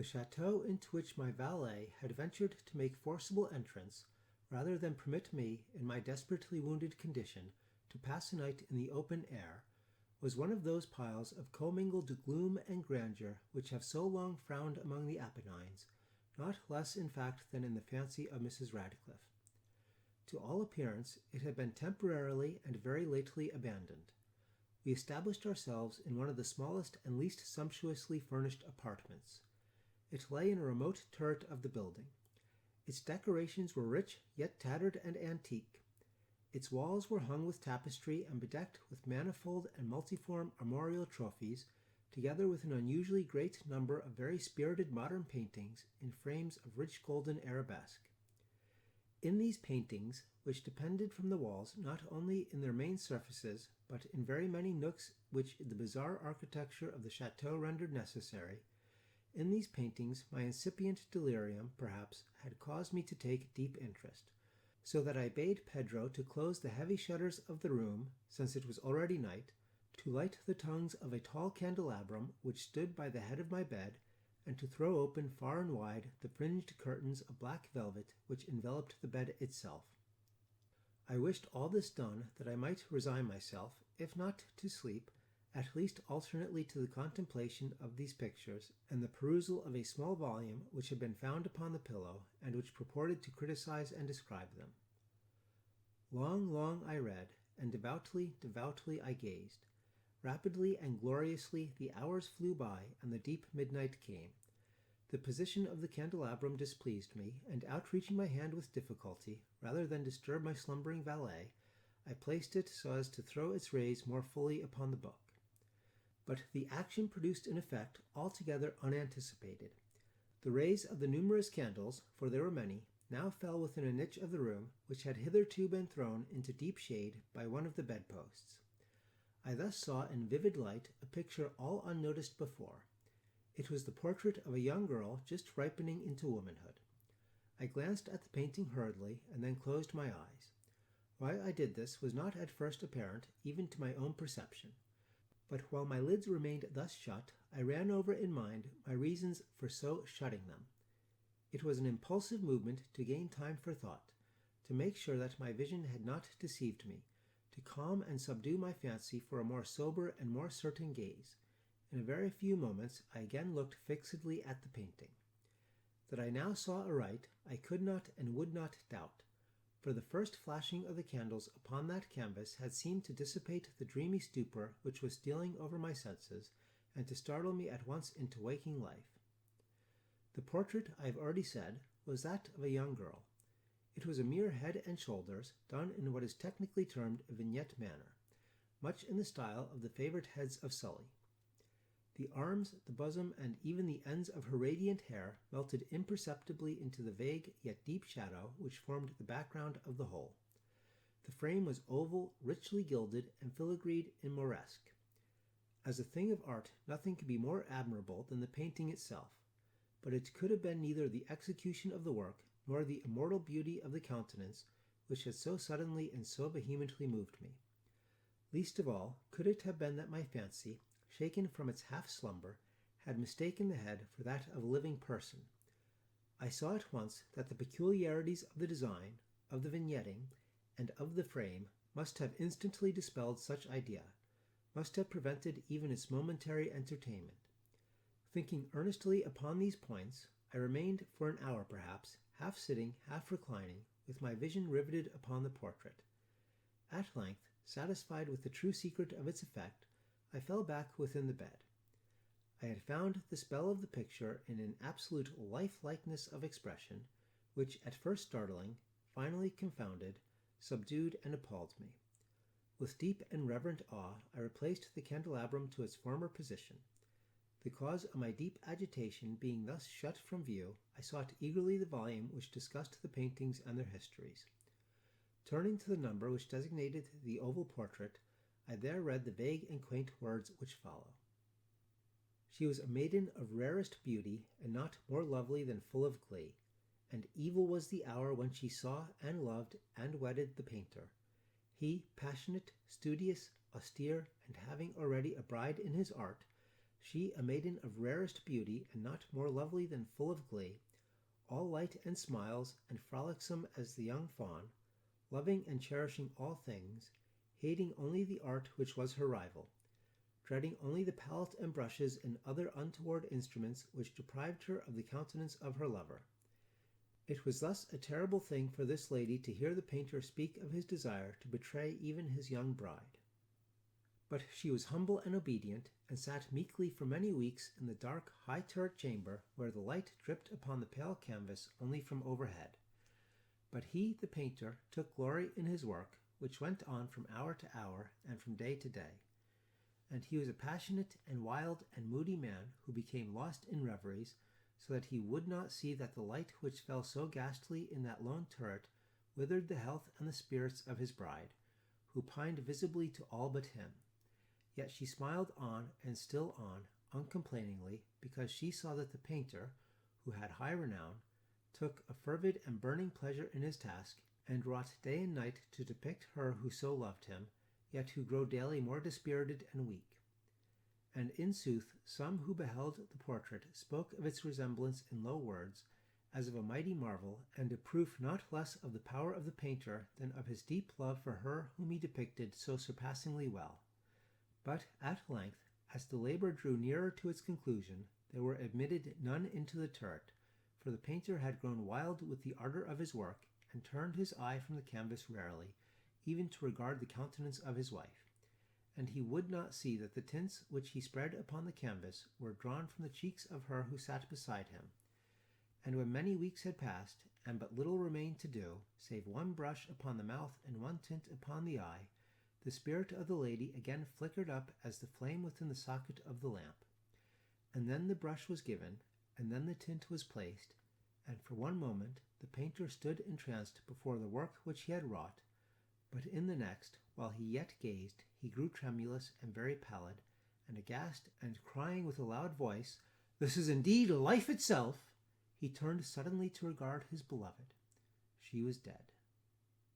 The chateau into which my valet had ventured to make forcible entrance, rather than permit me, in my desperately wounded condition, to pass a night in the open air, was one of those piles of commingled gloom and grandeur which have so long frowned among the Apennines, not less in fact than in the fancy of Mrs. Radcliffe. To all appearance it had been temporarily and very lately abandoned. We established ourselves in one of the smallest and least sumptuously furnished apartments. It lay in a remote turret of the building. Its decorations were rich, yet tattered and antique. Its walls were hung with tapestry and bedecked with manifold and multiform armorial trophies, together with an unusually great number of very spirited modern paintings in frames of rich golden arabesque. In these paintings, which depended from the walls not only in their main surfaces, but in very many nooks which the bizarre architecture of the chateau rendered necessary, in these paintings my incipient delirium, perhaps, had caused me to take deep interest, so that I bade Pedro to close the heavy shutters of the room, since it was already night, to light the tongues of a tall candelabrum which stood by the head of my bed, and to throw open far and wide the fringed curtains of black velvet which enveloped the bed itself. I wished all this done that I might resign myself, if not to sleep, at least alternately to the contemplation of these pictures and the perusal of a small volume which had been found upon the pillow, and which purported to criticize and describe them. Long, long I read, and devoutly I gazed. Rapidly and gloriously the hours flew by, and the deep midnight came. The position of the candelabrum displeased me, and outreaching my hand with difficulty, rather than disturb my slumbering valet, I placed it so as to throw its rays more fully upon the book. But the action produced an effect altogether unanticipated. The rays of the numerous candles, for there were many, now fell within a niche of the room, which had hitherto been thrown into deep shade by one of the bedposts. I thus saw in vivid light a picture all unnoticed before. It was the portrait of a young girl just ripening into womanhood. I glanced at the painting hurriedly, and then closed my eyes. Why I did this was not at first apparent even to my own perception. But while my lids remained thus shut, I ran over in mind my reasons for so shutting them. It was an impulsive movement to gain time for thought, to make sure that my vision had not deceived me, to calm and subdue my fancy for a more sober and more certain gaze. In a very few moments I again looked fixedly at the painting. That I now saw aright, I could not and would not doubt, for the first flashing of the candles upon that canvas had seemed to dissipate the dreamy stupor which was stealing over my senses, and to startle me at once into waking life. The portrait, I have already said, was that of a young girl. It was a mere head and shoulders, done in what is technically termed a vignette manner, much in the style of the favorite heads of Sully. The arms, the bosom, and even the ends of her radiant hair melted imperceptibly into the vague yet deep shadow which formed the background of the whole. The frame was oval, richly gilded, and filigreed in Moresque. As a thing of art, nothing could be more admirable than the painting itself, but it could have been neither the execution of the work nor the immortal beauty of the countenance which had so suddenly and so vehemently moved me. Least of all could it have been that my fancy, shaken from its half-slumber, had mistaken the head for that of a living person. I saw at once that the peculiarities of the design, of the vignetting, and of the frame must have instantly dispelled such idea, must have prevented even its momentary entertainment. Thinking earnestly upon these points, I remained for an hour perhaps, half sitting, half reclining, with my vision riveted upon the portrait. At length, satisfied with the true secret of its effect, I fell back within the bed. I had found the spell of the picture in an absolute life-likeness of expression, which, at first startling, finally confounded, subdued, and appalled me. With deep and reverent awe, I replaced the candelabrum to its former position. The cause of my deep agitation being thus shut from view, I sought eagerly the volume which discussed the paintings and their histories. Turning to the number which designated the oval portrait, I there read the vague and quaint words which follow. She was a maiden of rarest beauty, and not more lovely than full of glee. And evil was the hour when she saw and loved and wedded the painter. He, passionate, studious, austere, and having already a bride in his art, She, a maiden of rarest beauty, and not more lovely than full of glee, all light and smiles, and frolicsome as the young fawn, loving and cherishing all things, hating only the art which was her rival, dreading only the palette and brushes and other untoward instruments which deprived her of the countenance of her lover. It was thus a terrible thing for this lady to hear the painter speak of his desire to betray even his young bride. But she was humble and obedient, and sat meekly for many weeks in the dark, high-turret chamber where the light dripped upon the pale canvas only from overhead. But he, the painter, took glory in his work, which went on from hour to hour and from day to day. And he was a passionate and wild and moody man who became lost in reveries, so that he would not see that the light which fell so ghastly in that lone turret withered the health and the spirits of his bride, who pined visibly to all but him. Yet she smiled on and still on, uncomplainingly, because she saw that the painter, who had high renown, took a fervid and burning pleasure in his task, and wrought day and night to depict her who so loved him, yet who grew daily more dispirited and weak. And in sooth, some who beheld the portrait spoke of its resemblance in low words, as of a mighty marvel, and a proof not less of the power of the painter than of his deep love for her whom he depicted so surpassingly well. But at length, as the labor drew nearer to its conclusion, there were admitted none into the turret, for the painter had grown wild with the ardor of his work, and turned his eye from the canvas rarely, even to regard the countenance of his wife. And he would not see that the tints which he spread upon the canvas were drawn from the cheeks of her who sat beside him. And when many weeks had passed, and but little remained to do, save one brush upon the mouth and one tint upon the eye, the spirit of the lady again flickered up as the flame within the socket of the lamp. And then the brush was given, and then the tint was placed, and for one moment the painter stood entranced before the work which he had wrought, but in the next, while he yet gazed, he grew tremulous and very pallid, and aghast, and crying with a loud voice, "This is indeed life itself!" he turned suddenly to regard his beloved. She was dead.